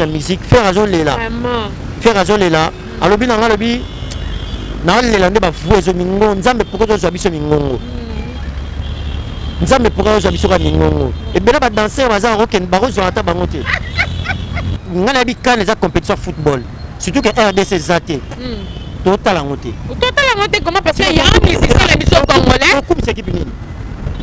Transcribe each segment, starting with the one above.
la musique faire azo lela faire azo lela alobi na ngalobi na lela nde ba voix zo mingo nzambe pourquoi zo biso mingongo nzambe pourquoi zo biso ka mingongo et bela ba danser baza roken ba zo ata bango te ngana bi kan les compétitions football surtout que RDC zaté total en côté comment parce que il y a un musicien la mission congolais comme c'est équipe nini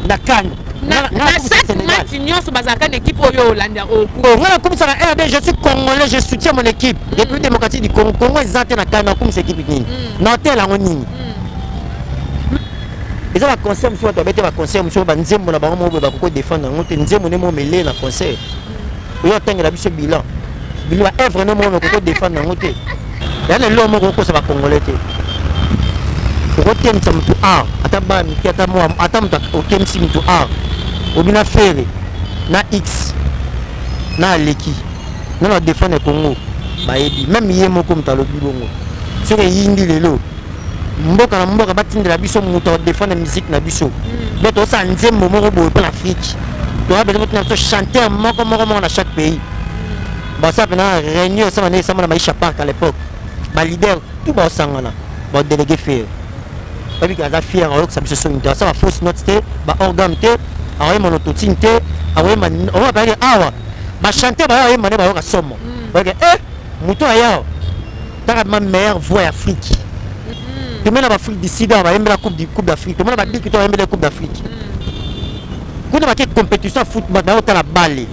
na kan na chaque match union sur bazaka une équipe oyo Hollande voilà comme ça la RD je suis congolais je soutiens mon équipe depuis démocratique du Congo Congo zaté na kan comme c'est équipe nini na tel en nini et ça va concert monsieur to bete va concert monsieur ba nzembo na ba mo ba ko défendre ngote nzembo ne mo mêler na concert yo tengela biso bilan bilan œuvre ne mo ko défendre ngote ya le lomo ko ça va congolais te ko tem ça mutu a ataba mi ata mo atamta o tem sim tu a obina fere na x na leki na défendre Congo ba yebi même yemo comme ta lobi bongo sur yindi lelo mboka na mboka batindela biso mutu défendre musique na biso beto sa nzembo moko boye pour l'Afrique to ba beto na chanteur moko na chaque pays ba ça pena réunion ça na maisha park à l'époque ba leader tout ba sangana ba délégué faire ba bi ka fier alors que ça biso son ça va fausse note te ba organe te awe monototine te awe man on va parler awa ba chanter ba awe mané ba ka somo ba ke mutu aya ta ma meilleure voix Afrique tu mets la Afrique d'ici dans la coupe d'Afrique tu mets la bique tu as la coupe d'Afrique quand on a quelle compétition football dans la balle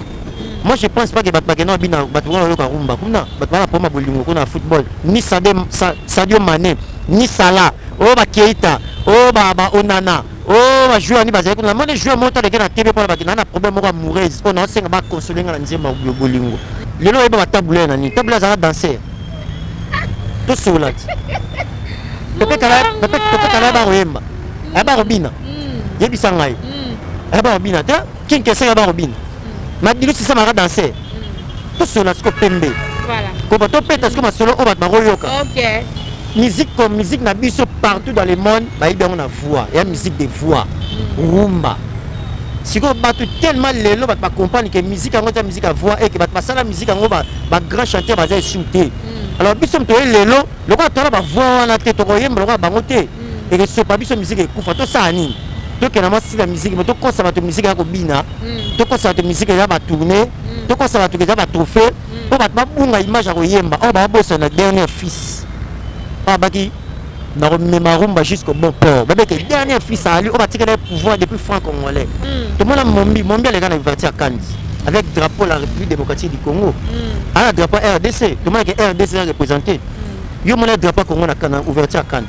moi je pense pas que Batmagena bina Batmagena yo karumba kuna Batmagena pour ma bolingo kuna football ni Sadio Mané ni Salah oh ba Keita oh ba Onana oh ba joueur ni ba kuna moi les joueurs montent de na TV pour la bakina na problème mo amoureuse on a senga ba consoler na nzemba bolingo lelo eba tabula na ni tabula za danser tout solat peut-être ba royemba ba robina yebisa ngai ba robina ta kinke senga ba robina madilo si ça m'a danser tout cela ce que pembe voilà ko bato peta ce que ma solo o bat maroyoka OK musique comme musique na biso partout dans le monde ba yeba on a voix et musique de voix rumba si ko bato tellement lelo bat ba comprendre que musique en ta musique à voix et que bat pasala musique en ba grand chanteur ba za shooter alors biso mto lelo le ko tala ba voix na te to koyemba ko ba ngote et que ce pas biso musique e kufa to sa nini donc na ma si la musique mais to conserve ta musique ya ko bina to conserve ta musique ya ba tourner to conserve ta ba trophée po ba bunga image ya ko yemba o ba bossa na dernier fils pa baki na remarumba jusqu'au bon port ba que dernier fils ali o ba tika le pouvoir depuis franc congolais tout le monde mombi les gars na ouverture à Cannes avec drapeau la République démocratique du Congo à la drapeau RDC tout le monde que RDC est représenté yo mon drapeau Congo na Cannes ouverture à Cannes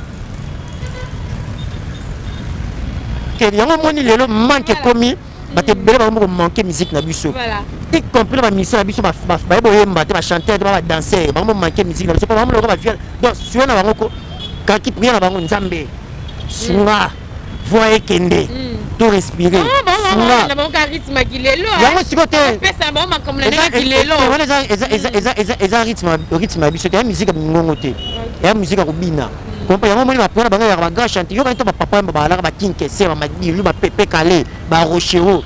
que yango moni lelo manque commis ba te bele ba mo manquer musique na biso voilà y compris ba musique na biso ba boyemba te ba chanter ba danser ba mo manquer musique na biso pas mo ba fier donc sur na bango ko ka ki prier na bango nzambe sunga voix ekende to respirer sunga na bango ka rythme kilelo yango sikote pesa ba ma comme le kilelo eza rythme biso te musique ngongo te ya musique ko bina kompa yango moni ba pona bango ya ba grand chanteur yo ka to ba papa ba la ba kinke se ba madilu ba pepe kale ba rochero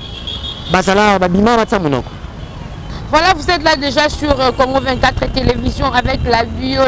bazala ba bima ba tsamunoko. Voilà, vous êtes là déjà sur Congo 24 télévision avec la bio,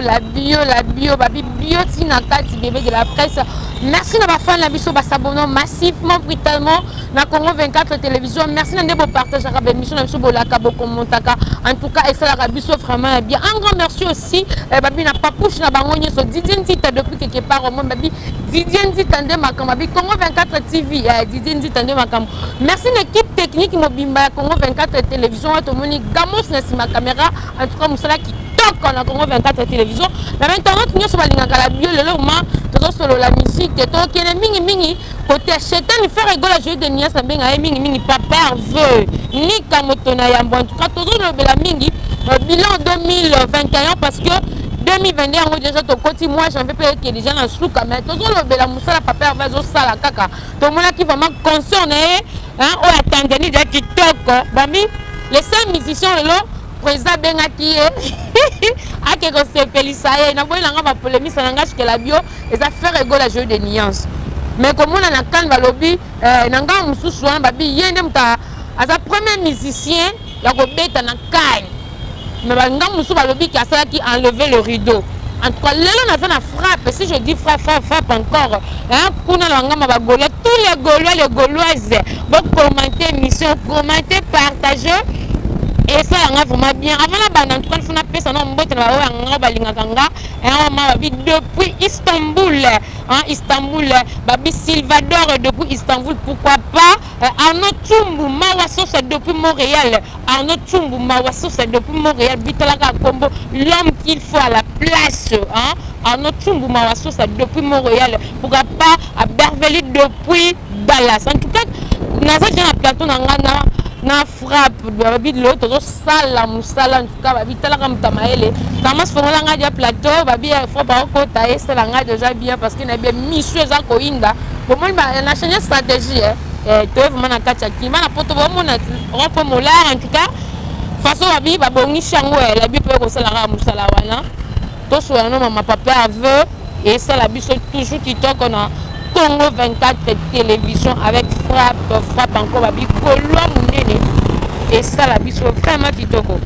babi bio tinakati bébé de la presse. Merci d'avoir fait la biso s'abonner massivement brutalement na Congo 24 télévision. Merci de partager la émission na biso bolaka bokomontaka. En tout cas, et ça la biso vraiment bien. Un grand merci aussi babi na papouche na bango nyoso Didier Nzita depuis quelque part au monde babi Didier Nzita ndé makamba babi Congo 24 TV Didier Nzita ndé makamba. Merci l'équipe technique mobimba Congo 24 télévision à tout le monde. Gamos na ma caméra en tout cas musala qui toque en Congo 24 télévision la maintenant nous sommes balingaka la bio le loma toujours solo la musique to kene mingi côté chetan ni faire rigolo jeu de nias benga mingi papa veut ni kamotona ya en tout cas toujours le la mingi bilan 2021 parce que 2021 on déjà to côté moi j'en veux pas que les gens en sous mais toujours le la musala papa veut zo sala kaka to mona qui vraiment concerné hein on attendait ni qui toque bami les 5 musiciens là président bengaki a que se pelisaye na boy nanga ba polémique na ngach que la bio et ça fait rigolo la jeu de nuances mais comme on a kan ba lobby nanga mususu ba bi yende mta as a premier musicien ya ko beta na kan mais banga musu balobi qui a ça qui enlever le rideau. En tout cas, là on a fait la frappe. Si je dis frappe encore, hein, tous les Gaulois, les Gauloises, vont commenter l'émission, commenter, partager. Et ça, on a vraiment bien. Avant la bande, en tout cas, il faut appeler ça, depuis Istanbul, hein, Istanbul, Babi Salvador depuis Istanbul, pourquoi pas Arnaud Tchumbu, Mawasso, c'est depuis Montréal. Arnaud Tchumbu, Mawasso, c'est depuis Montréal. Bitalaka Combo, l'homme qu'il faut à la place. Hein? Arnaud Tchumbu, Mawasso, c'est depuis Montréal. Pourquoi pas à Beverly depuis Dallas. En tout cas, dans ce plateau, na frappe babi l'autre sala musala en tout cas babi tala comme tamaele tamas fongola nga dia plateau babi faut pas ko tailler c'est la nga déjà bien parce que na bien mission za ko inda bon moi na changer stratégie to vraiment na kacha kima na poto bon na ropo molar en tout cas façon babi ba bongi chango la bi pe ko sala nga musala wana to so no mama papa aveu et ça la biso toujours qui toque on a Congo 24 télévision avec frappe encore babi Gaulois Mounene et ça la biso vraiment kitoko.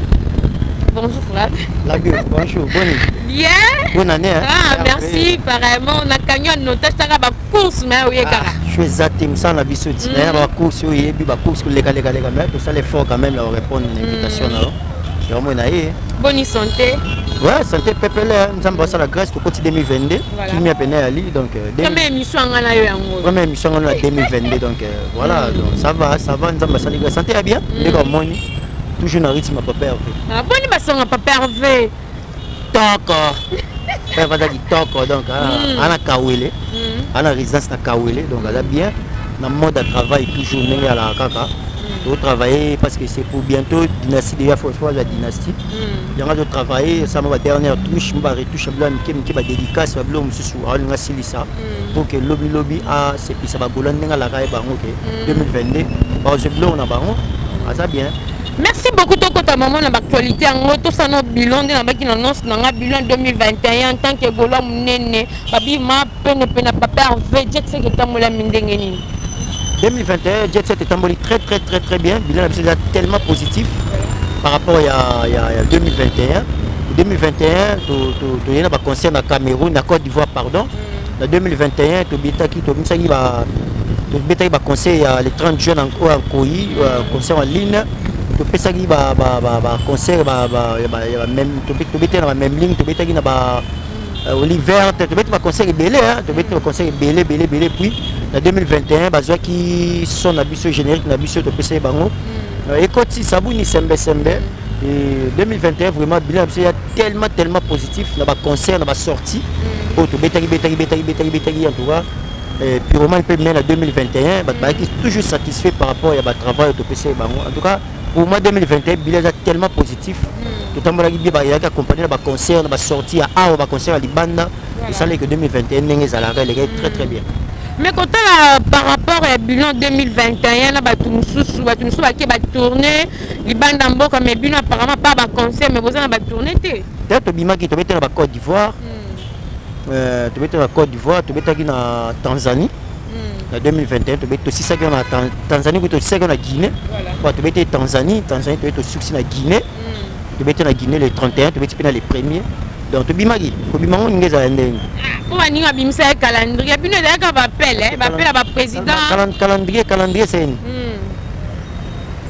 Bonjour Frappe. La gueule, bonjour, bonne. Bien. Bonne année. Hein? Ah merci apparemment on a gagné un otage ça va course mais oui kara. Je suis zatim ça la biso ti na ba course oui bi ba course les gars mais tout ça l'effort quand même là répondre à l'invitation là. Vraiment na yé. Bonne santé. Ouais, santé pepele, nous avons passé la Grèce pour côté 2022. Qui m'y a peine à lui donc première émission en a eu en première émission en 2022 donc voilà, donc ça va, nous avons passé la Grèce. Santé à bien, les gars moni toujours dans rythme papa Hervé. Ah bonne basson papa Hervé. Toko. Elle va dire toko donc ana Kawele. Ana résidence na Kawele donc elle a bien dans mode de travail toujours n'est à la kaka. De travailler parce que c'est pour bientôt dynastie déjà faut la dynastie. Il y a de travailler ça ma dernière touche me retouche blanc qui va dédicace va blanc monsieur sur on a ça pour que lobby a c'est puis ça va golan nga la raille bango que 2022 ba je blanc na bango ça bien. Merci beaucoup toko ta maman na actualité en tout ça no bilan de na baki na annonce na bilan 2021 en tant que Gaulois Mounene babi ma peine papa Hervé jet c'est que tamola mindenge ni 2021, Jet Set est emballé très bien. Bilan est tellement positif par rapport à 2021. 2021, il y a un concert à Cameroun, à Côte d'Ivoire, pardon. En 2021, il y a un concert les 30 jeunes en Koyi, un concert en ligne. Il y a un concert dans la même ligne. L'hiver, tu vas conseiller belé, tu vas conseiller belé, puis en 2021, bazoa qui sont habitués générique, habitués de PC bango. Écoute, si ça bouni sembe. Et 2021 vraiment bilan, il y a tellement positif, dans le concert, dans la sortie. Oh, tu bétagi en tout cas. Puis vraiment peut mener en 2021, qui est toujours satisfait par rapport au travail de PC bango. En tout cas, pour moi 2021, bilan est tellement positif. Tout le monde a accompagné le concert, la sortie à un concert à Libanda. Et ça, que 2021, est très bien. Mais quand par rapport au bilan 2021, il y a qui va tourner, Libanda Mboka, mais bilan apparemment pas un concert, mais vous avez tourné. Peut-être que tu es en Côte d'Ivoire, tu es en Côte d'Ivoire, tu es en Tanzanie. En 2021, tu es aussi en Tanzanie, tu es aussi en Guinée. Tu es en Tanzanie, tu es aussi en Guinée. Tu es en Guinée le 31, tu es les premiers. Donc tu es en Guinée. Tu es en Guinée. Comment tu as un calendrier? Tu as un président. Calendrier, c'est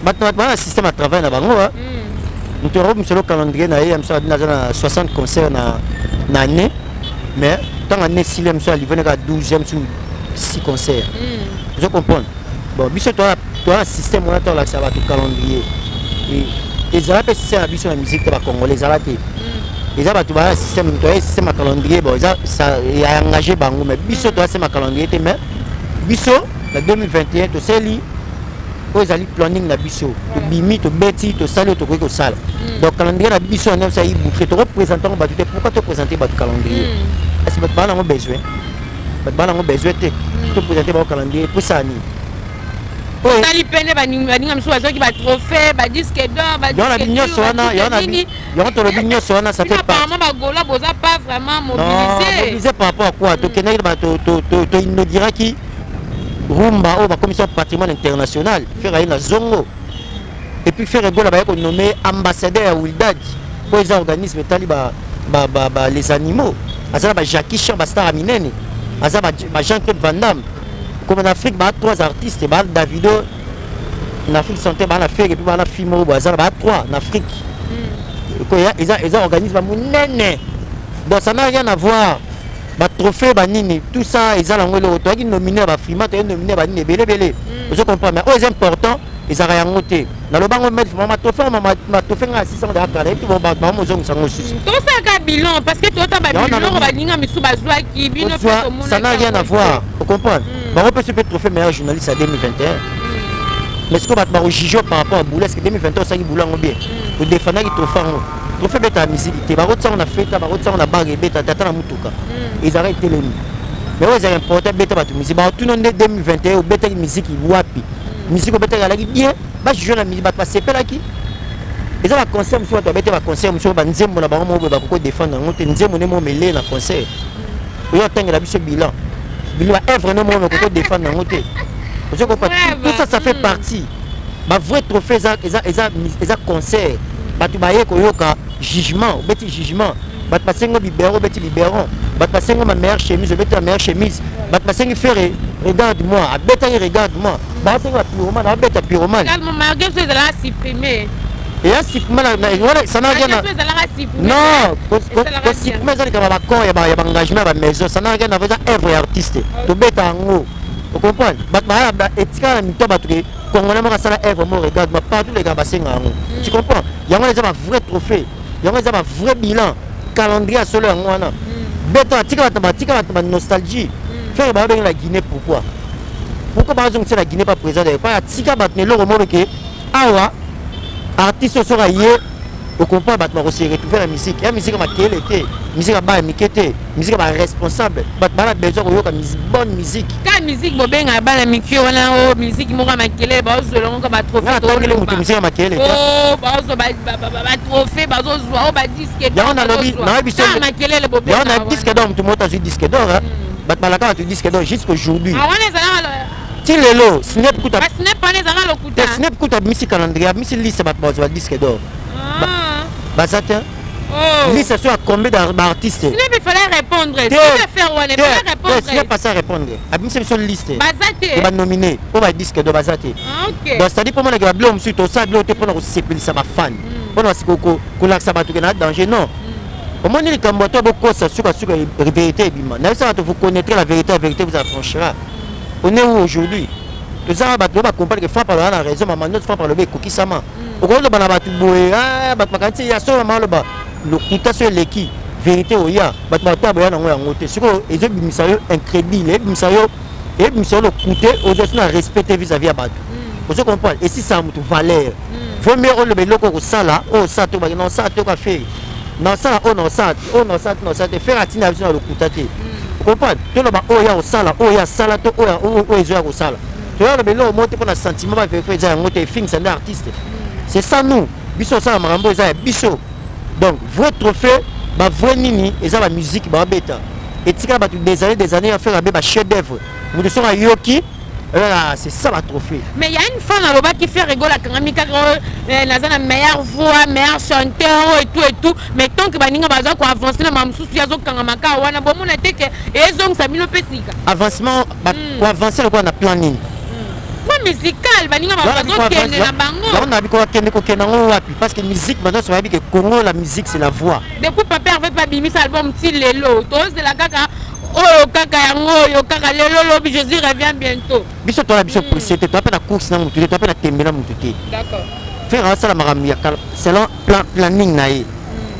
maintenant, un système à travail là-bas. Nous avons le calendrier, nous avons 60 concerts dans l'année. Mais tant l'année, si nous avons 12e sur 6 concerts. Je comprends. Bon, tu as un système où tu as un calendrier. Les Arabes, c'est la musique congolaise. Les Arabes, tu as un système à calendrier. Ça a engagé Bango. Mais Bisso, tu as un calendrier. Mais Bisso, en 2021, tu sais, tu as un planning na Bisso. Tu bimi, tu bêtis, tu sali, tu crois sale. Donc, calendrier na Bisso, on a ça bouclé. Tu représentes, pourquoi tu présentes votre calendrier? Est-ce que tu as besoin? Tu as besoin de présenter votre calendrier pour ça. Il y a des trophées, des disques d'or, des ça fait apparemment, pas vraiment mobilisé. Mobilisé par rapport à quoi? Tu nous diras qui Rumba, la commission patrimoine international, faire la Zongo. Et puis faire là-bas, nommé ambassadeur à Wildad. pour les organismes tali les animaux azala ba Jackie Chan ba star minene azala ba Jean-Claude Van Damme comme en Afrique ba 3 artistes ba Davido en Afrique santé ba la faire et puis ba la film ba azala ba 3 en Afrique ils organismes minene donc ça n'a rien à voir ba trophée ba nini tout ça ils ont le toi qui nominé ba Frima tu nominé ba nini belé je comprends mais c'est important ils ont rien noté dans le banc on met ma trophée ma trophée à 600 $ et puis bon ba mo zo nsango susi tout ça ka bilan parce que toi ta ba bilan ba linga misu ba zwa ki bino ça n'a rien à voir vous comprenez ba on peut se trophée meilleur journaliste à 2021 mais ce que ba juger par rapport à Boulez que 2021 ça qui boulango bien pour défendre qui trophée beta musique te ba rotsa on a fait ba rotsa on a barré beta tata na mutuka ils arrêtent les mais ouais c'est important beta ba musique ba tout non 2021 au beta musique wapi musique beta la bien ba juger la musique ba passer pela qui ils ont un concert monsieur ba beta ba concert monsieur ba nzembo na ba mo ba ko défendre ngote nzembo ne mo mêler na concert yo tanga la biso bilan œuvre ne mo ko défendre ngote vous comprenez tout ça fait partie ba vrai trophée ça concert ba tu ba ye ko yoka jugement beti jugement bat passengo libéro beti libéron bat passengo ma meilleure chemise beti ma meilleure chemise bat passengo faire regarde-moi beta regarde-moi ba passengo pyromane ba beta pyromane calme malgré ça là supprimer et là supprimer ça n'a rien à non parce supprimer ça comme ba corps ya ba engagement ba maison ça n'a rien à voir œuvre artiste to beta ngo vous comprenez bat ba etika na mito ba to congolais mo ça œuvre mo regarde-moi partout les gars basenga ngo tu comprends yango les a vrai trophée yango les a vrai bilan calendrier solo yango wana beta tika ba nostalgie faire ba la Guinée pourquoi par exemple c'est la Guinée pas présent pas tika ba ne loro mo ke awa artiste sera yé au comprend ba ma retrouver la musique la musique ma quelle était musique ba mikete musique ba responsable ba na besoin ko yoka bonne musique ka musique bo benga ba la mikio wana o musique mo ka makele ba zo longo ba trophée to le musique ma quelle oh ba zo ba trophée ba zo zo ba disque ya on a lobby na biso makele le bo benga ya on a disque d'or tout monte sur disque d'or ba malaka tu disque d'or jusqu'aujourd'hui ah on est là Tilelo snap kuta snap pas les ala lokuta snap kuta musique calendrier musique liste ba disque d'or Bazata liste sur combien d'artistes il fallait répondre tu peux faire on il fallait répondre c'est pas ça répondre abimse sur liste Bazate ba nominé pour ba disque de Bazate OK donc ça dit pour moi que blom sur to ça blom te pour nous séparer ça ba fan pour nous ko la ça ba to na danger non au moins les camboto beaucoup ça sur vérité bima na ça vous connaître la vérité vous affranchira on est où aujourd'hui tout ça ba to ba comprendre que fa par la raison maman notre fa par le coquille sama au gros le bana tu boye ba makanti ya so maman le ba le kuta sur l'équipe vérité oya ba ta ba na ngote siko ezo bimisa yo incrédible bimisa yo et bimisa le kuté aujourd'hui na respecter vis-à-vis à batu vous comprenez et si ça mutu valeur faut mieux le beloko ko sala o ça to ba non ça to ka faire non ça on non ça faire atina sur le kuta te vous comprenez to le ba oya o sala oya sala to oya o ezo ya ko sala to le beloko monter pour un sentiment ba faire ça ngote fin c'est un artiste. C'est ça nous, biso ça marambo ça biso. Donc vrai trophée, ba vrai nini, et ça la musique ba beta. Et tika ba des années à faire un chef d'œuvre. Nous sommes à Yoki. C'est ça la trophée. Mais il y a une femme à l'oba qui fait rigoler la Kangamika, la meilleure voix, meilleur chanteur et tout. Mais tant que Baninga Baza ko avancer na mamsou yazo Kangamaka wana bon mon était que ezong sa milo pesika. Avancement pour avancer le quoi on a planning. Musical baninga bazo kende na bango on a biko kende ko kenda ngo wapi parce que musique maintenant ça va dire que Congo la musique c'est la voix depuis papa avait pas bimi sa album ti lelo to c'est la kaka oh kaka yango yo kaka lelo lobi Jésus revient bientôt biso to la biso pressé tu appelles la course na mutu tu appelles la tembe na mutu d'accord faire ça la maramia selon planning na yi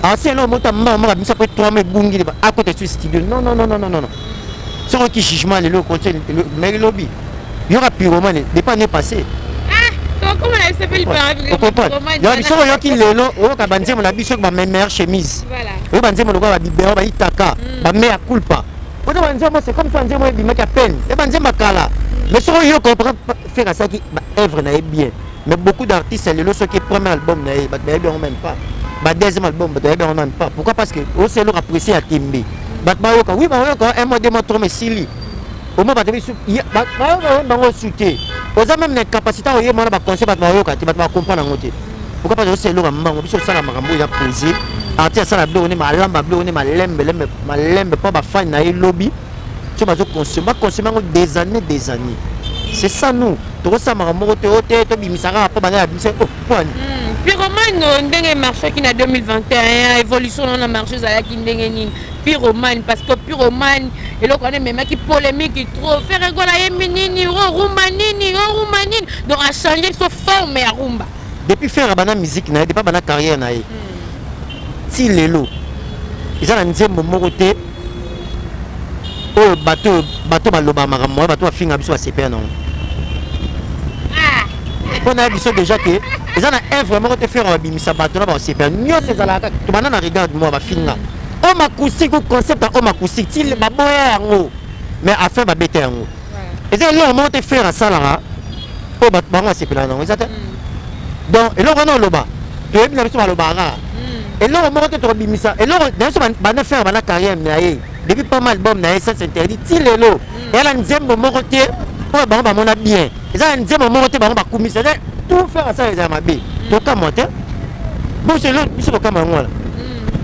ah c'est là mota mama biso peut 3 mois bungi à côté du studio non c'est qui jugement le côté le mais lobby il y aura pyromane depuis l'année passée. Ah, comment elle s'appelle pyromane? Il y a des gens qui le ont quand banzé mon habit sur ma meilleure chemise. Voilà. Au banzé mon logo va libérer va itaka, va mea culpa. Au banzé moi c'est comme ça banzé moi bimaka peine. Et banzé makala. Mais sur yo comprend faire ça qui œuvre na bien. Mais beaucoup d'artistes c'est le ceux qui premier album na ba bien même pas. Ba deuxième album ba bien même pas. Pourquoi parce que au c'est leur apprécier à Timbe. Ba yoka oui ba yoka un mois de mois trop mais sili. Au moins, il y a même des capacités à conseiller, à comprendre. Pourquoi parce que c'est le moment où ça la posé artiste ça la bleu on est malamba bleu on est malembe pas ba fan na lobby tu vas consommer des années c'est ça nous to ça maramoto to bimisara pas bana bimisara point Pyromane ndenge marché qui na 2021 évolution on a marché za ki ndenge nini Pyromane parce que Pyromane et là on est même qui polémique trop faire rigoler yeminini romanini donc a changer sa forme ya rumba depuis faire bana musique na depuis bana carrière na si lelo ils ont nzembo moroté oh bateau baloba makambo bateau afinga biso CPR non on a dit déjà que ils ont vraiment te faire bimisa bateau na ba CPR nyo c'est ça là tu bana na regarde moi ba finga o makusiki concept o makusiki til ba boya yango mais afin ba bete yango ils ont là on te faire ça là o ba bango CPR non ils donc et là on a loba tu es bien biso loba et là on monte trop bimisa et là on faire bana carrière mais depuis pas mal album na ça s'interdit til lelo et là nzembo moroté pour ba mona bien ça nzembo moroté ba kumisa tout faire ça les amabe donc comment bon c'est là biso comment ngala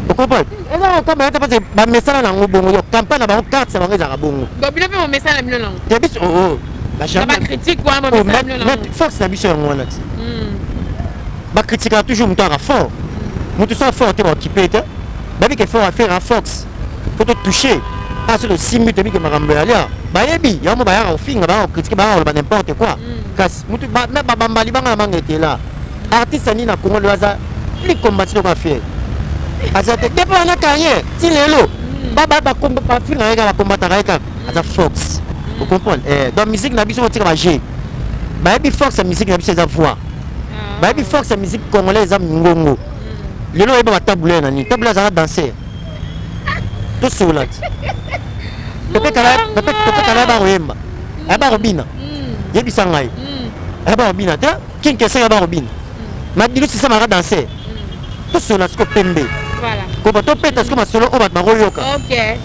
vous comprenez et là comme parce que ba message na ngobongo yo campagne na ba carte ça ba za bongo donc bien fait mon message na bino nango de biso oh ba jamais ba critique quoi mon message na nango force na biso ngona ba critique toujours muto à fort muto ça fort te ba occuper te ba bi que faut faire un fox faut te toucher ah sur le 6 minutes bi que marambe alia ba yebi ya mo ba ya ofinga ba critique ba n'importe quoi kasi muto ba bambali banga mangete là artiste ni na Congo le hasard li combattre donc à faire azate depuis na carrière ti lelo ba combat finga ga combattre ka asa fox vous comprenez dans musique na biso tira ba G ba yebi fox musique na biso za voix ba yebi fox musique congolaise za ngongo lelo yeba ba tabouler na ni tabouler za danser tout solat peut-être kala ba royemba ba robina yebi sangai ba robina ta kin ke sa ba robina ma dilu si ça m'a danser tout solat ko pembe voilà ko ba to peta ko ma solo o ba royoka OK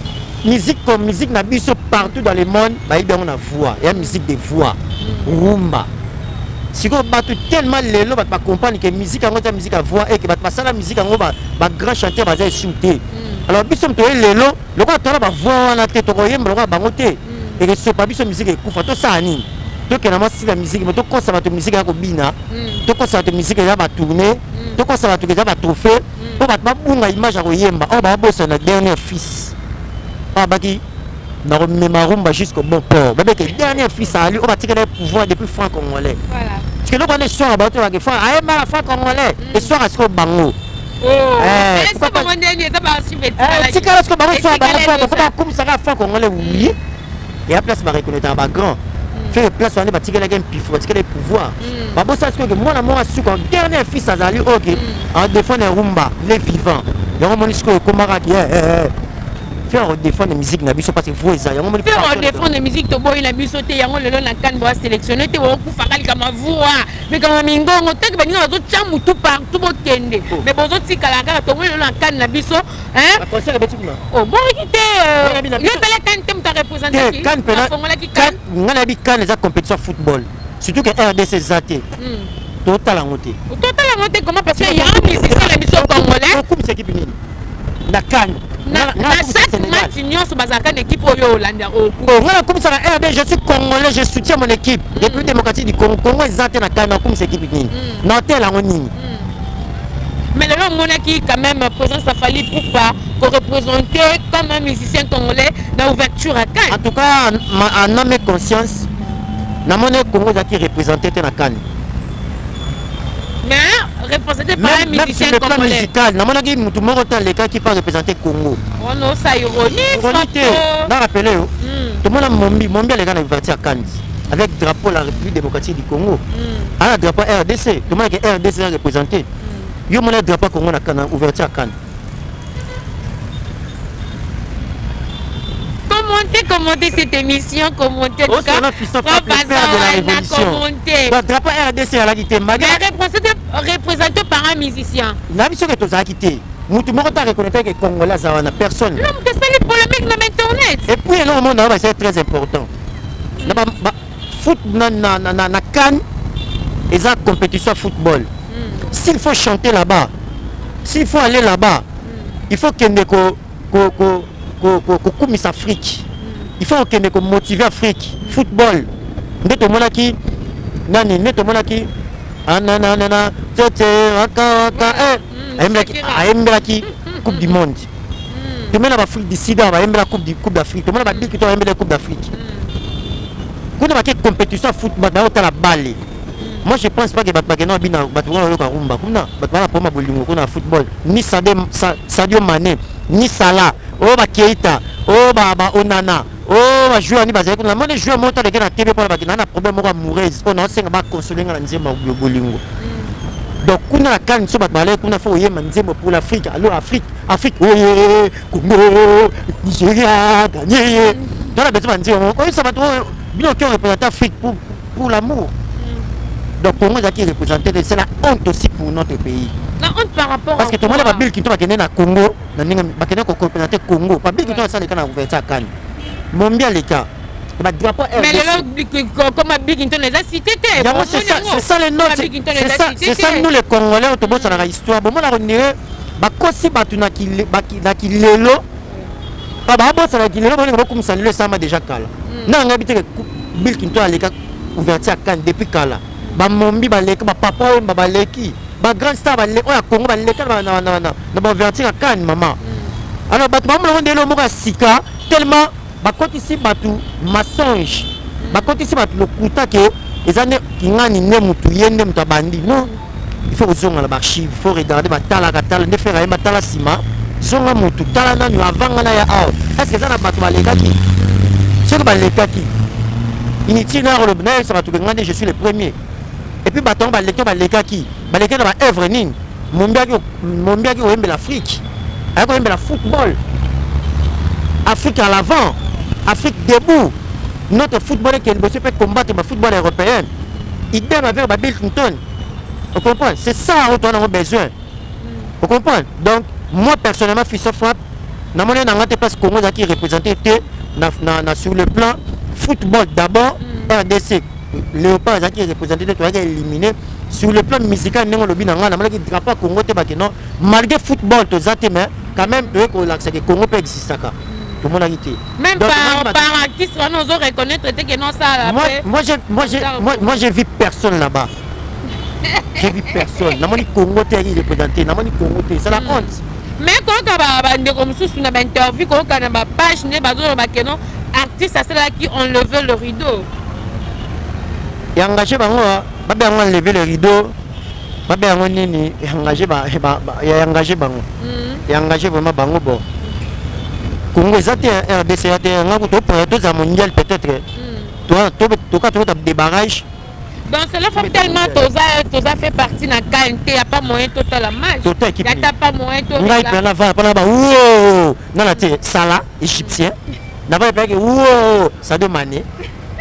musique comme musique na biso partout dans le monde ba yebi on a voix et musique de voix rumba si vous battez tellement les lots, vous comprenez que la musique est musique à voix et que la musique est grand chanteur va shooter. Alors, si vous avez les lots, le roi va voir la tête, le roi va monter. Et que ce n'est pas la musique qui est couverte. Tout ça, donc si la musique, tout ça va musique à Robina, tout ça va musique à tourner, tout ça va tourner à trophée. On va pas une image à Royemba, on va bosser notre dernier fils. Dans le mémarumba jusqu'au bon port. Mais le dernier fils à lui, on va tirer le pouvoir depuis franc congolais. Voilà. Parce que nous, on est sur la bataille avec franc. Aïe, mal à franc congolais. Et soir à ce qu'on bango. Oh, c'est pas mon dernier, c'est pas si vite. C'est quand est-ce qu'on bango soit bango, on va comme ça à franc congolais, oui. Et à place, on va reconnaître un grand. Faire place, on va tirer la game pif, on va tirer le pouvoir. Bah, bon, ça, c'est que moi, moi, je suis comme dernier fils à Zali, ok. En défendant un rumba, les vivants. Et on m'a dit que camarade, faire défendre la musique na biso parce que vous ça yango faire défendre la musique to boy na biso te yango lelo na kan boa sélectionner te wo ku fakali kama voix mais kama mingongo te ba ninga zo chamu tout partout botende mais bozo tikala kaka to lelo na kan na biso hein conseil beti kuna oh bon écoutez le bel kan te mta représenter qui kan ngana bi kan les compétition football surtout que RDC zaté total en moté comment parce que il y a un musicien na biso congolais comme c'est équipe na kan na chaque match nyonso bazaka l'équipe oyo Hollande voilà comme ça la RD je suis congolais je soutiens mon équipe depuis démocratie du Congo Congo ezate na kana comme cette équipe nini na tel en nini mais le nom monaki quand même présence ça fallait pourquoi pour représenter comme un musicien congolais dans ouverture à Cannes en tout cas en âme et conscience na mon Congo qui représenté na Cannes mais représenté par un musicien congolais. Musical, na monaki mutu moko ta le cas qui peut représenter Congo. On a ça ironie. Na rappelé tout le monde mombi les gars na ouverture à Cannes avec drapeau de la République démocratique du Congo. Ah drapeau RDC, tout le monde que RDC représenté. Yo mon drapeau Congo na Cannes ouverture à Cannes. Commentez cette émission, commentez tout cas. Le drapeau RDC à la guité. Représenté par un musicien. La mission que tu as quitté. Nous tout le monde reconnaît que Congolais ça n'a personne. Non, mais c'est les polémiques dans internet. Et puis le monde c'est très important. Foot na Cannes et ça compétition football. S'il faut chanter là-bas, s'il faut aller là-bas, il faut qu'il y ait Miss Afrique. Il faut qu'il y ait motiver Afrique. Football. Neto Monaki. Nani, Neto Monaki. Ananana. Aemblaki. Coupe du monde. Tout le monde a l'Afrique d'ici, il y a la Coupe d'Afrique. Tout le monde a dit qu'il y a la Coupe d'Afrique. Quand on a une compétition de football, on a la balle. Moi je pense pas que Batmageno a bien Rumba. Comme na football. Ni Sadio Mané, ni Salah, oh Keita, oh Onana, oh joueur ni bazé. Moi les joueurs montent avec la TV pour la bague. On a problème à mourir. On a cinq à consoler la nzemba bolingo. Donc on a quand sur Batmalé, on a fait oyer nzemba pour l'Afrique. Alors Afrique, oye, Congo, Nigeria, gagné. Dans la besoin nzemba. Quand ça va trop bien qui représente l'Afrique pour l'amour. Donc pour moi, qui représente, c'est la honte aussi pour notre pays. La honte par rapport parce que tout le monde a Bill Clinton qui est dans Congo, qui représente Congo. Pas Bill Clinton, ça les canards ouverts à Cannes. Mon bien les cas. Mais le comme Bill Clinton les a cités. C'est ça les notes. C'est ça nous les Congolais, on te montre dans l'histoire. Bon, moi, on dirait, si Batuna qui lelo, pas bon, ça qui lelo, on va comme ça, le sama déjà Kala. Non, on a habité Bill Clinton à l'écart ouvert à Cannes depuis Kala. Mombi baleki papa baleki grand star baleki oya Congo baleki na vertir à Cannes maman. Alors batu maman ndelo moko sika tellement bakoti ici batu mensonge bakoti ici batu lokuta ke ezane kingani ne mutu yende mutu bandi non, il faut zonga la archive, il faut regarder batala katala ne faire ayema tala sima zonga mutu tala nanu avant na ya out. Est-ce que ça na batu balekaki c'est que balekaki inutile na robna ça batu ngande je suis le premier. Et puis bâton baleki balekaki baleki na ba œuvre nini mombiaki oyembe l'Afrique ayako oyembe la football Afrique à l'avant, Afrique debout. Notre football qui peut combattre le football européen. Idem avec Bill Clinton. Vous comprenez? C'est ça dont on a besoin. Vous comprenez? Donc moi personnellement je suis frappe. Na moni na ngate place Congo qui représenté sur le plan football d'abord RDC. Léopard qui est représenté de toi éliminé sur le plan musical nous lobby na ngana malgré drapeau Congo te bakeno malgré football to zate mais quand même que le Congo peut exister ça tout le monde a été même par artiste on ose reconnaître que non ça moi j'ai vu personne là-bas. J'ai vu personne na moni Congo te représenté na moni Congo te c'est la honte. Mais quand on va comme sous une interview quand on a ma page ne bazo bakeno artiste c'est là qui ont levé le rideau. Il a engagé bango ba enlever le rideau ba bango nini engagé il a engagé bango il a engagé vraiment bango bon Congo exact RDC a ngako to pour deux mondial peut-être toi des barrages donc cela fait tellement toza fait partie na KNT y a pas moyen total la match y a pas moyen to ngai pena va ba wow na la té Salah égyptien na ba que wow ça demande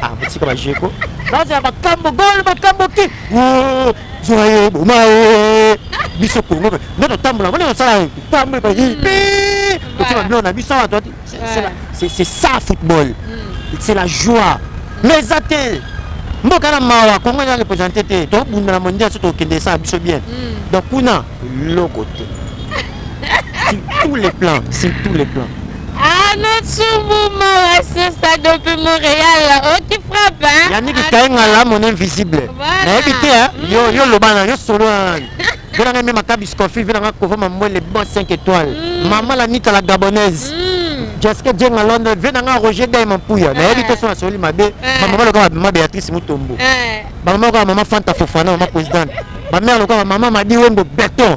ah petit comme Jeko là c'est ba kambo gol ba kambo ki wow joyeux bomae biso Congo non tambola on ça tambola ba hi petit ba blanc na biso toi c'est ça football c'est la joie mais atel mboka na mawa Congo na représenter te to bunda na mondial surtout kende ça biso bien donc kuna le côté sur tous les plans Ah, notre mouvement, c'est ça depuis Montréal. Oh, qui frappe, hein? Yannick qui a un mon invisible. Voilà. Yo, le banane, yo, solo. Je n'ai même pas biscoffé, je n'ai pas les bons 5 étoiles. Maman, la nique à la gabonaise. Jessica Djeng à Londres, je n'ai Roger Diamond Pouya. Mais elle est sur ma bé. Maman, le gars, maman Béatrice Moutombo. Maman, Fanta Fofana, ma présidente. Ma mère, le gars, maman m'a dit, oui, béton.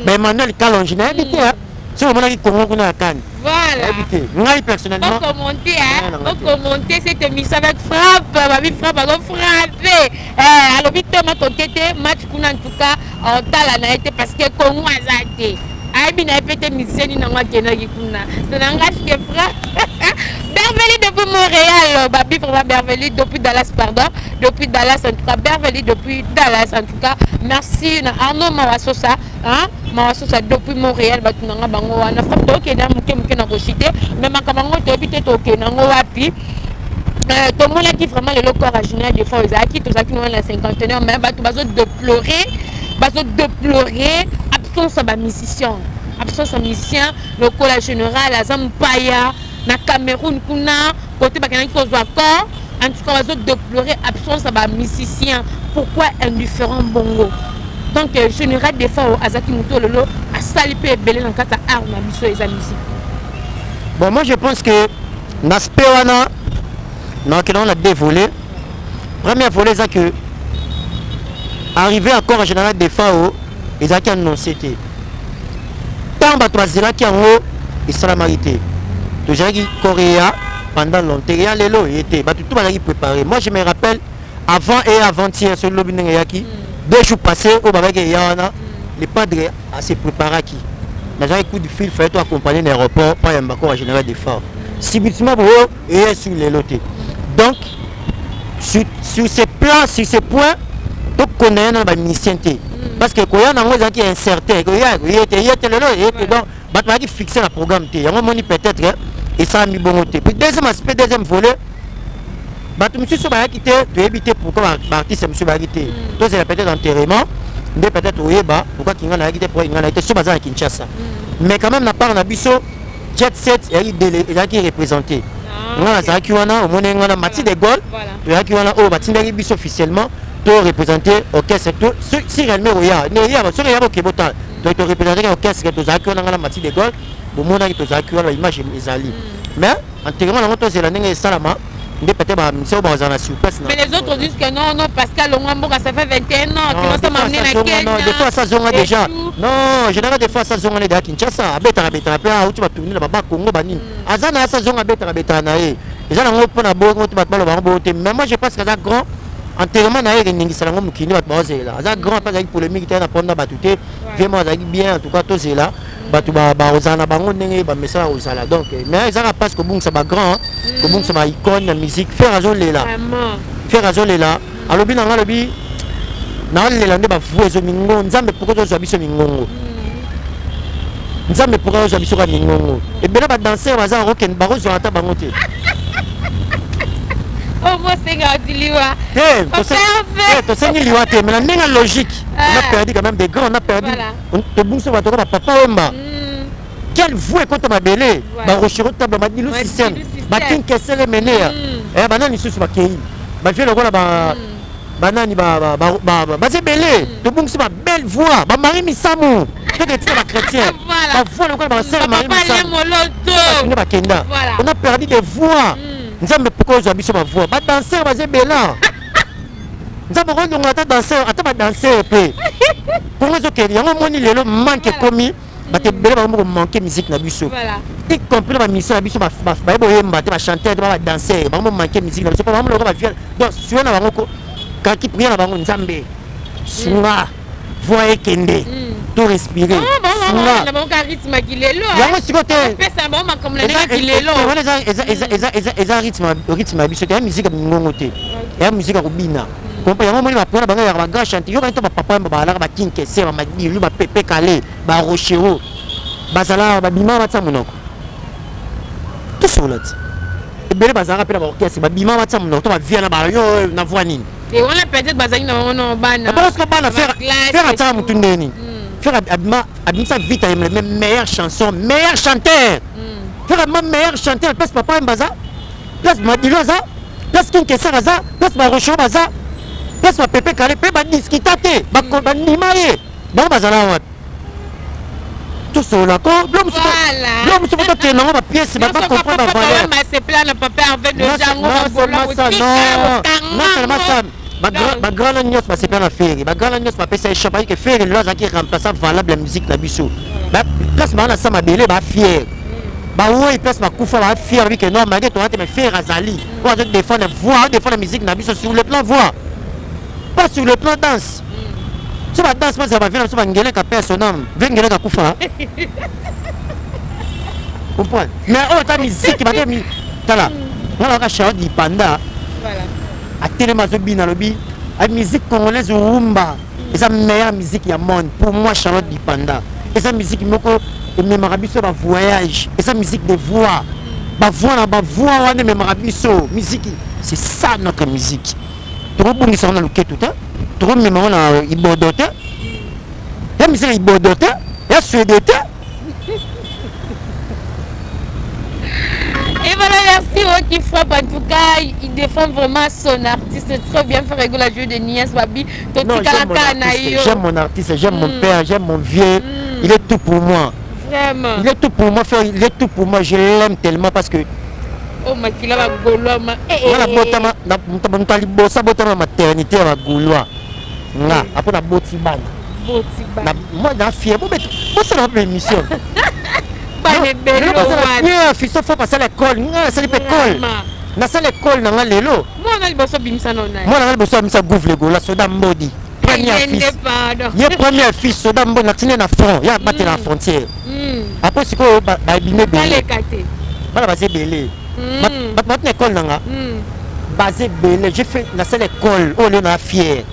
Mais Emmanuel Calonge, je n'ai habité, hein? Si on a dit Congo, on a Cannes. Voilà. Moi personnellement. Faut commenter, hein. Faut commenter cette émission avec frappe. Ma vie frappe, elle va frapper. Alors vite, ma tête, match qu'on en tout cas, en talent a été parce que Congo a zaté. Aïe, bien, peut-être musicien, il n'a pas de kuna. C'est un langage qui frappe. Beverly depuis Montréal, Babi vraiment Beverly depuis Dallas, pardon. Depuis Dallas, en tout cas, Beverly depuis Dallas, en tout cas. Merci Arnaud Mawasosa, hein? Mawasosa depuis Montréal, Batunanga Bango, on a frappé au Kenya, Mouké n'a pas cité, mais ma camarade a habité au Kenya, Wapi. Tout le monde a dit vraiment le corps original des fois, qui tout ça qui nous a la cinquantenaire, mais tu vas déplorer, absence de musicien. absence de musicien le collège général Azam Paya na Cameroun kuna côté bakana qui accord en tout cas les autres déplorer absence de musicien. Pourquoi indifférent bongo? Donc général des fois Azaki Muto Lolo a salipé belé dans kata art na biso et la musique. Bon, moi je pense que l'aspect wana donc on a deux volets. Premier volet c'est que arrivé encore en général des fois ils ont annoncé tant ba troisième qui en haut et salamarité. Donc j'ai Corée pendant longtemps et lelo était ba tout bazaki préparé. Moi je me rappelle avant et avant-hier sur le lobby yaki 2 jours passés au babaki yana les padres à se préparer qui dans un coup de fil fallait accompagner l'aéroport par un bako en général des forts subitement et sur les lotés. Donc sur ces plans, sur ces points donc connaît dans ministérialité parce que quand on a qui est incertain il était donc bah qui fixer le programme il y a un moment peut-être et ça a mis bon côté. Puis deuxième aspect, deuxième volet bah tu me suis souvent quitté tu éviter pourquoi l'artiste me suis quitté donc c'est peut-être enterrement mais peut-être oui bah pourquoi qu'il a quitté pour il a été sur bazar à Kinshasa mais quand même la part na biso jet set il a qui représenté on a ça qui on a au moins on a Mathieu de Gaulle il a qui on a au batindaki biso officiellement to représenter orchestre tout si réellement il y a sur il y a OK botal donc to représenter orchestre to ça qui on a Mathieu de Gaulle au moins on a to ça qui on a image les ali mais enterrement la moto c'est la ndenge salama. Mais les autres disent que non, Pascal Longwambo, ça fait 21 ans que nous sommes amenés à Kenya. Non, des fois ça zone déjà. Non, généralement des fois ça zone déjà Kinshasa. Abeta où tu vas tourner là-bas Congo Bani. Azana ça zone abeta nae. Les gens ont pas na bongo tu vas pas le bongo. Mais moi je pense que ça grand enterrement nae ningi salango mukini va baser là. Ça grand pas avec polémique na pondra batute. Vraiment ça bien en tout cas tout c'est là. Batu ba ozana bango ndenge ba message ozala donc mais ça parce que bon ça va grand que bon ça va icône musique faire azole là faire azole là alobi na ngalobi na lela nde ba vuezo mingo nzambe pourquoi zo biso mingongo nzambe pourquoi zo biso ka mingongo et bela ba danser baza roken barozo ata bango te oh moi c'est gardiliwa to sengi liwa te mais la ndenge logique on a perdu quand même des grands on a perdu te bon ça va to papa wemba quelle voix quand ma belé ba rochero table ma dilu système ba tinke sele menea eh banani susu ba kei ba fait le rôle ba banani ba c'est belé to bon ça belle voix ba mari misamu peut-être c'est ba chrétien ba voix le rôle ba sœur mari misamu ba kenda on a perdu des voix nzambe pourquoi zo biso ba voix ba danser ba c'est bela nzambe ko ndonga ta danser ata ba danser pe pour zo ke yango moni lelo manque komi ba te bela ba mo manquer musique na biso y compris ba mission na biso ba boyemba te ba chanter ba danser ba mo manquer musique na biso ba mo ba fier donc sur na bango ko ka ki prier na bango nzambe sunga voix ekende to respirer sunga na bango ka rythme kilelo yango sikote pesa ba ma comme le kilelo eza rythme biso te musique ngongo te ya musique ko bina kompa yango moni ba pona bango ya ba grand chanter yo ka to ba papa ba la ba kinke se ba madilu ba pepe calé ba rochero bazala ba bima ba tsamunoko tout sur l'autre et bele bazala pe ba orchestre ba bima ba tsamunoko to ba via na ba yo na voix nini et on a peut-être bazali na on bana parce que bana faire tsamu tundeni faire abima vite les meilleures chansons meilleur chanteur faire vraiment meilleur chanteur parce papa mbaza place madilu za place kinke se za place ba rochero baza place ba pepe calé pe ba discuter ba nimaye ba bazala wat tout cela quand l'homme se peut que non ma pièce va pas comprendre la valeur c'est plein le papa avec de jango non ça ma grande nièce va se faire la faire ma grande nièce va passer champagne que faire là qui remplace valable la musique na biso ba place ma ça ma belé ba fier ba ouais place ma kufa ba fier avec que non malgré toi tu me faire azali pour défendre voix défendre la musique na biso sur le plan voix pas sur le plan danse. Tu vas danser, ça va venir, tu vas ngele ka personnel, ngele ka kufa. Comprends? Mais oh ta musique, ba mi tala. On va Charlotte di Panda. Voilà. A tellement zo bina lobi, la musique congolaise rumba, c'est la meilleure musique du monde pour moi Charlotte di Panda. Et sa musique moko me marabiso ba voyage, et sa musique de voix. Ba voix on me marabiso, musique, c'est ça notre musique. Trop bon ils sont dans le quai tout hein. Trop même on a ibodote. La musique ibodote, la suédote. qui frappe, en tout cas, il défend vraiment son artiste. C'est trop bien faire rigoler la jeu de Nias Babi. Non, j'aime mon artiste, j'aime mon père, j'aime mon vieux. Il est tout pour moi. Vraiment. Il est tout pour moi, frère. Il est tout pour moi. Je l'aime tellement parce que. Oh, ma kila va gaulois. Ma maternité va gaulois. Après, la botiban. Moi, je suis fier. C'est la première émission. Il faut passer à l'école. C'est l'école. Na sala école na lelo. Moi na liboso bimisa nona. Moi na liboso bimisa gouvle gola soda mbodi. Premier fils. Il premier fils soda mbodi na tine na front. Ya battre la frontière. Après siko ba bimé belé. Bala basé belé. Ba na école nanga. Basé belé. J'ai fait na sala école. Oh le na fier.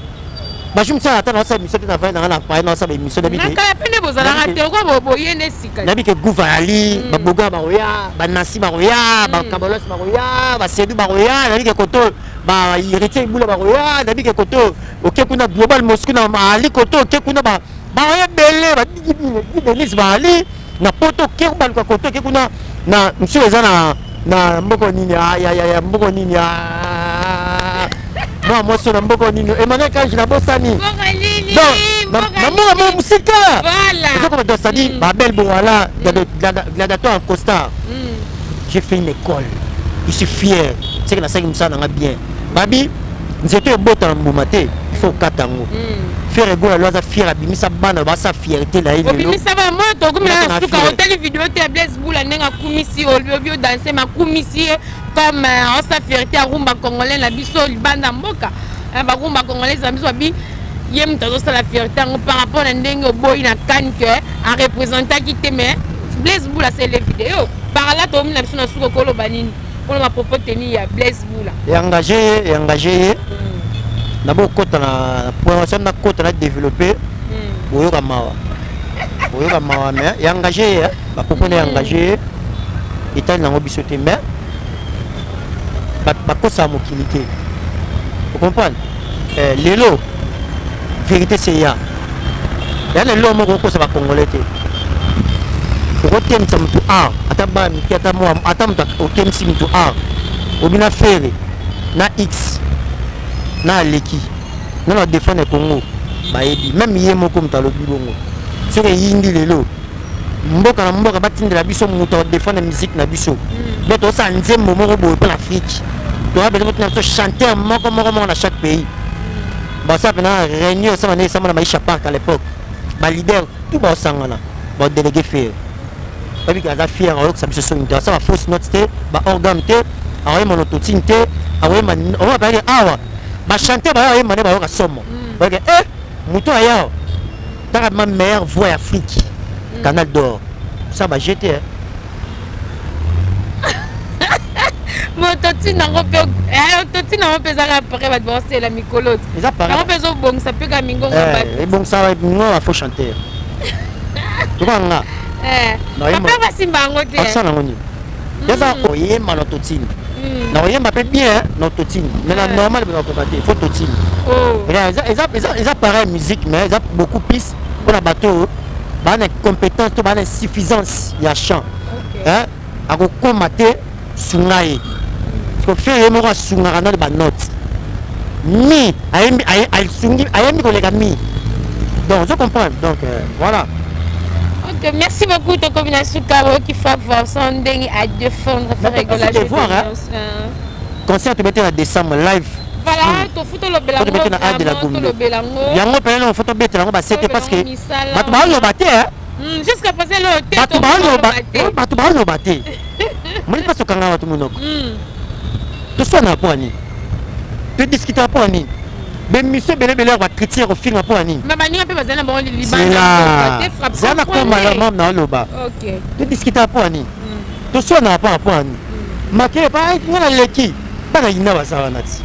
Bah je me sens attendre ça mission na na na pa na ça mission na bité. Na ka pene bozala ka te ko boye ne sika. Na bité gouvali, ba boga ba roya, ba nasi ba roya, ba kabolos ba roya, ba sedu ba roya, na bité koto ba irité bula ba roya, na bité koto OK kuna global mosque na ali koto OK kuna ba roya belé ba Denis ba ali na poto ke ba ko koto ke kuna na monsieur ezana na mboko nini ya mboko nini ya moi sur Mboko Nino Emmanuel quand je la bossani donc maman musique voilà donc ça dit Babel Boala gladiateur en costard j'ai fait une école je suis fier c'est que la cinquième ça n'a bien babi j'étais beau dans Mboumaté il faut katango faire ego la loi fier abimi sa bana ba sa fierté là il est ça va moi to comme la suka hotel vidéo te Blaise Boula nenga kumisi olio danser ma kumisi comme on sa fierté à rumba congolais la biso banda mboka ba rumba congolais la biso bi yem tazo sa la fierté par rapport à ndenge boy na kan que en représentant qui te mais Blaise Boula c'est les vidéos par là to mina biso na suka kolo banini pour ma propos tenir ya Blaise Boula et engagé d'abord quand on a promotion na côté na développer oyoka mawa mais et engagé ba proposer engagé état na biso te mais ba kosa mokilité vous comprenez lelo vérité c'est ya le lomo ko kosa ba congolais te ko tem sam tu ataba mi kata mo atam ta o tem sim tu obina fere na x na leki na la défendre Congo baebi même yemo comme talobi bongo sur yindi lelo mboka na mboka batindela biso muto défendre musique na biso mais to sa nzembo moko boye pour l'Afrique to ba besoin de chanter moko na chaque pays ba ça pena réunion ça na sama na Maisha Park à l'époque ba leader tout ba sangana ba délégué faire ba bi ka fier au que ça biso so ça va fausse note te ba organe te awe monototine te awe man on va parler awa ba chanter ba awe mané ba ka somo ba que muto aya ta ma meilleure voix Afrique Canal d'or ça va jeter Mototi na ngope toti na ngope za après ba danser la mikolo ça paraît ngope zo bong ça peut ka mingo et bon ça va mingo il faut chanter tu vois nga papa va simba ngote ça na ngoni ça oye malototine na oye m'appelle bien nototine mais la normal ba ko bater faut totine ils pareil musique mais ils beaucoup plus pour la bateau ba na compétence to ba na suffisance ya chant hein a ko commater sungaye ko faire mo ka sunga na ba note mi ay sungi ay mi ko lega mi donc je comprends donc voilà. Ok, merci beaucoup de combinaison Caro qui frappe son dingue à défendre faire rigoler la voir concert tu mettais en décembre live voilà to photo lo belango to mettais na de la gombe yango pena na photo bête na ba c'était parce que batu ba lo baté jusqu'à passer le hôtel batu ba lo baté moi pas ce kanga watu munoko to so na point ni to discuter point ni mais monsieur belé va critiquer au film pour ani mais bani pe bazana bon liban c'est là comme maman na loba OK to discuter pour ani to so na pas pour ani maké pas na leki bana ina ba sa nati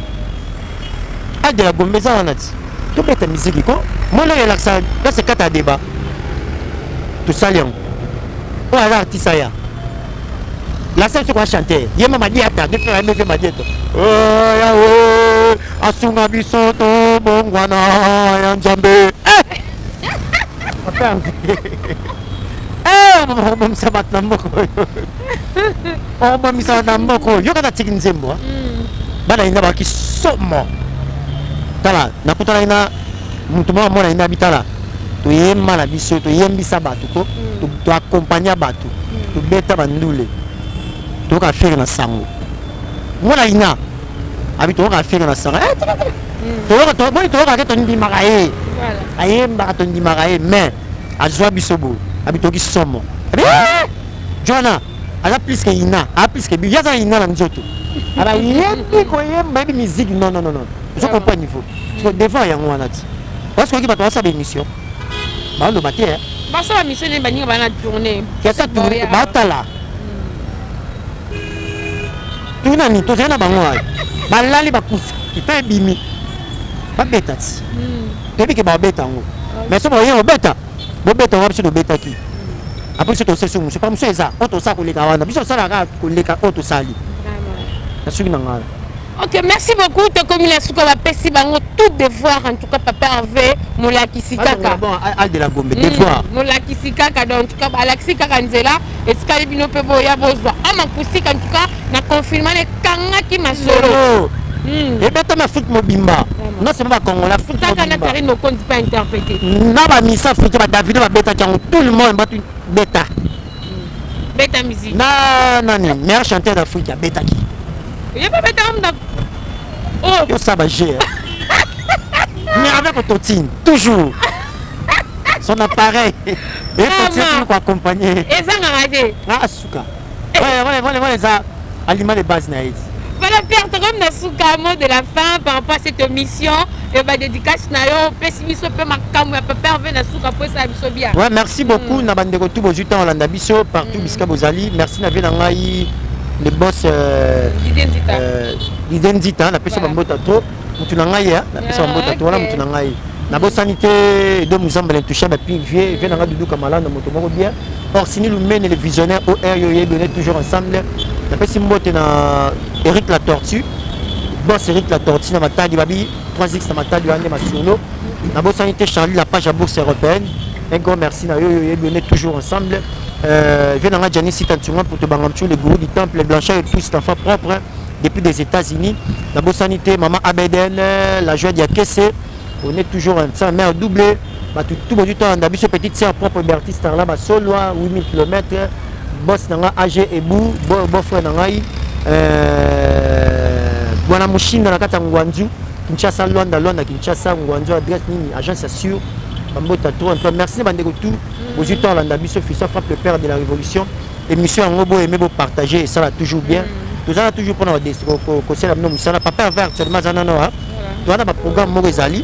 a de la gombe sa nati to beta musique ko moi le relaxa là c'est kata débat to salion o ala artiste ya la scène c'est quoi chanter yema madiata de faire me madiata oh ya oh asunga bisoto bongwana ya nzambe bon ça bat na mboko oh bon ça na mboko yo kana tiki nzembo bana ina ba ki somo tala nakutana ina muntu mwana ina bitala to yemba na biso to yembisa batu ko to accompagner batu to beta bandule to ka faire na sango mwana ina abi to ka faire na sango to ka to ndi makaye voilà ayemba to ndi makaye mais azwa biso bo abi to ki somo Joanna ala plus que ina a plus que bi yaza ina na nzoto ala yembi ko yemba bi musique non je comprends niveau parce que devant ya ngwana ti parce que ki bato sa émission ba lo baté ba sa mission ni ba ni ba na tourner que ça tourner ba tala tuna ni to zena bango ai ba lali ba kusa ki fa bimi ba beta ti tebi ke ba beta ngo mais so ba yo beta bo beta ngo biso do beta ki après c'est aussi sur monsieur pas monsieur ça auto ça koleka wana biso ça la koleka auto sali na suki na ngala. Ok, merci beaucoup. Tu as commis la souka va pesi bango tout devoir en tout cas papa Hervé molakisi kaka. Bon, al de la gombe devoir. Molakisi kaka donc en tout cas alakisi kaka nzela et ska bino pe boya bozwa. Ama kusika en tout cas na confirmer les kanga ki masolo. Et beta ma foot mobimba. Non c'est pas Congo la foot mobimba. Kaka na Karine Mokonzi pas interprété. Na ba misa foot ba David ba beta kango tout le monde ba beta. Beta musique. Na nani, meilleur chanteur d'Afrique beta qui. Il y a pas beta homme dans oh, yo ça va gérer. Mais avec Ototine, toujours. Son appareil. Et Ototine pour accompagner. Et ça m'a raté. Ah, Souka. Voilà, ça. Aliment les bases naïves. Voilà, Pierre, tu comme dans Souka, mot de la fin par rapport à cette émission. Et bah, dédicace na yo, pessimis peu ma camu, à peu pervers na Souka pour ça, biso bien. Ouais, merci beaucoup. Na bande de tout vos temps en Hollande, biso, partout, biska bozali. Merci na venangai. Les boss l'identité la personne mbota trop mutu na ngai ya la personne mbota trop la mutu na ngai na bo sanité de muzamba l'intouchable puis vieux na dudu kamala na moto moko bien or sini lumene les visionnaires au yo yebene toujours ensemble la personne mbote na Eric la tortue boss Eric la tortue na matadi babi 3x na matadi ande masuno na bo sanité Charlie la page à bourse européenne un grand merci na yo yebene toujours ensemble viens dans Janice Sitantunga pour te bangamtu le gourou du temple Blanchard et tous enfants propres depuis des États-Unis. La bonne sanité, maman Abeden, la joie d'Yakese, on est toujours ensemble, mère doublée. Tout le temps, on a vu ce petit sœur propre Bertiste là, solo 8000 km. Boss nanga AG et Bou, beau frère nangai. Voilà machine dans la carte Ngwanzu, Kinshasa Luanda Kinshasa Ngwanzu adresse nini agence assure. Merci de tout. Aux temps, on a vu ce fils frappe le père de la révolution. Émission en Ngobo aimé vous partager et ça va toujours bien. Nous allons toujours prendre des conseils. Ça n'a pas peur vers seulement ça non. Tu as un programme Morezali.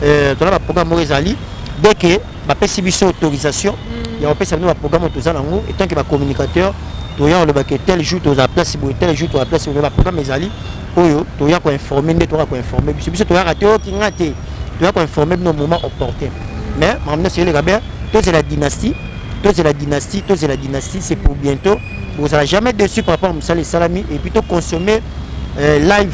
Tu as un programme Morezali. Dès que ma PCBC autorisation, il y a un programme autorisation et tant que ma communicateur, tu as le baquet tel jour tu as place tel jour tu as place le programme Morezali. Tu as quoi informer, tu as quoi informer. Tu as raté qui raté. Tu as quoi informer nos moments opportuns. Mais maintenant c'est les gars, c'est la dynastie, c'est pour bientôt. Vous n'allez jamais déçu par rapport à Moussa les Salami et plutôt consommer live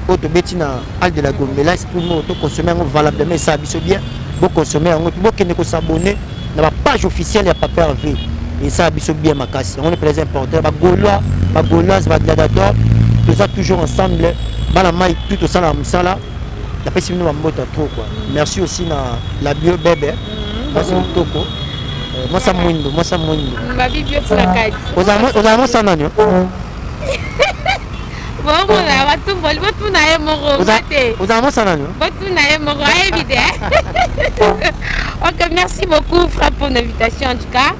auto betina al de la Gombe. Là c'est pour nous auto consommer valablement ça biso bien. Vous consommer en auto qui ne s'abonner dans la page officielle il y a pas perdu et ça biso bien ma casse. On est très important. Ba Gaulois, ba Gauloise, ba gladiateur, tout ça toujours ensemble. Bala mai tout ça là Moussa là. La personne nous a trop quoi. Merci aussi na la bio bébé. Moi c'est Toko. Moi ça mouindo. Ma vie bio pour la carte. Aux amants ça non. Bon voilà, va tout vol, va tout naé moro. Aux amants ça non. Va tout naé moro évité. OK, merci beaucoup Frappe pour l'invitation en tout cas.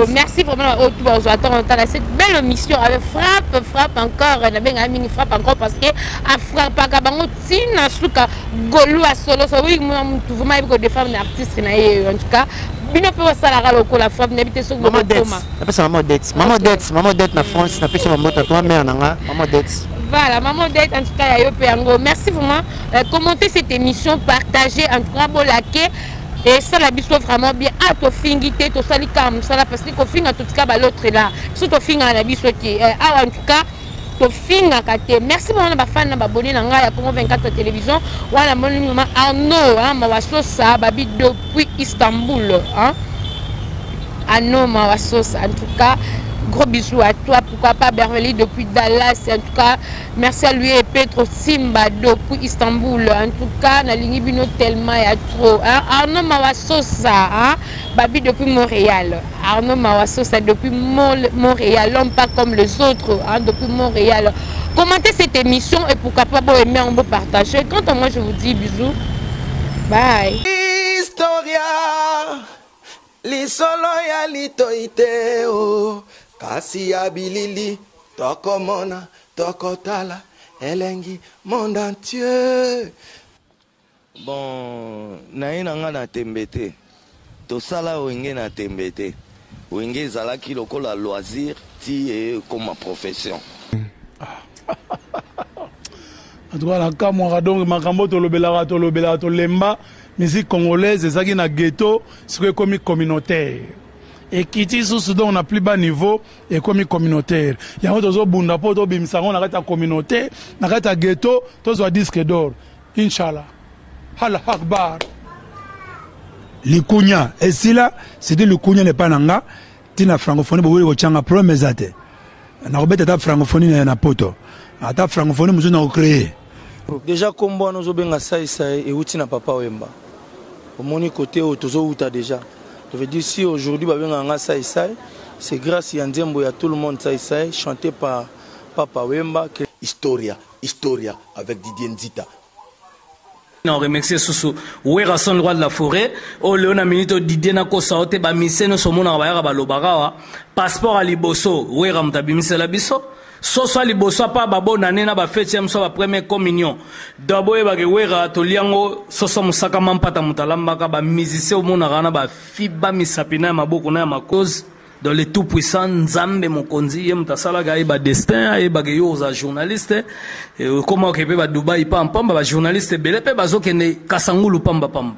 Merci vraiment aux tous attendre cette belle émission avec frappe encore na benga mini frappe encore parce que a frappe ka bango tina suka golu a solo so oui mutu vraiment il des femmes artistes na en tout cas bino pe wasala loko la frappe n'habite sur maman dette na France na pesa maman toi mère nanga maman dette. Voilà, maman dette en tout cas yo pe ngo. Merci vraiment commenter cette émission, partager en tout cas bolake. Et ça la biso vraiment bien à to fingité to sali comme ça là parce que ko finga tout cas l'autre là surtout finga la biso qui en tout cas to finga kate. Merci beaucoup na fan na abonné na nga ya Congo 24 télévision wala monima Arnaud hein ma waso ça babi depuis Istanbul hein Anno Mawasos. En tout cas, gros bisous à toi. Pourquoi pas Beverly depuis Dallas. En tout cas, merci à lui et Petro Simba depuis Istanbul. En tout cas, Nalingi Bino tellement il y a trop. Arnaud Mawasos, Babi depuis Montréal. Arnaud Mawasos depuis Montréal. L'homme pas comme les autres, depuis Montréal. Commentez cette émission et pourquoi pas vous aimer, on peut partager. Quant à moi, je vous dis bisous. Bye. Historia, li solo ya litoite o, kasi ya bilili, toko mona, toko tala, elengi, monde entier. Bon, naina nga na tembete, to sala wenge na tembete, wenge zalaki lokola loisir, ti e comme profession. En tout cas, la Kamouara, donc, Makambo, Tolobela, Tolemba, musique congolaise, c'est ça qui est ghetto, c'est comme communautaire. Et qui dit sous on n'a plus bas niveau, et comme communautaire. Il y a un autre bunda po, to bimsango, on a ta communauté, on a ta ghetto, to soit disque d'or. Inch'Allah. Allah Akbar. Le Kounia, et si là, c'était le Kounia n'est pas nanga, tina francophonie, vous voulez que premier zate. On a rebêté ta francophonie na poto. Ta francophonie, nous avons créé. Déjà, comme moi, nous avons ça et outil na papa Wemba. Au mon côté, nous avons déjà. Je veux dire, si aujourd'hui, nous avons ça c'est grâce à Ndiembo et à tout le monde ça chanté par papa Wemba. Historia, Historia, avec Didier Nzita. On remercie Soussou. Ouera son roi de la forêt. Oh, Léona Minito Didier Nako Saote, ba miseno somona bayara ba lobarawa. Passeport à Liboso. Ouera mtabimise la biso. Soso Liboso pa babo nanena ba fête yamso ba première communion. D'abord ba ke ouera to liango soso musaka mampata mutalamba ka ba musicien omona rana ba fiba misapina maboko na makoz. Dans les tout puissants Nzambe Mokonzi yem tasala ga ba destin e ba ke yo za journaliste comment ke pe ba Dubai pam pam ba journaliste bele pe ba zo kene kasangulu pamba pam.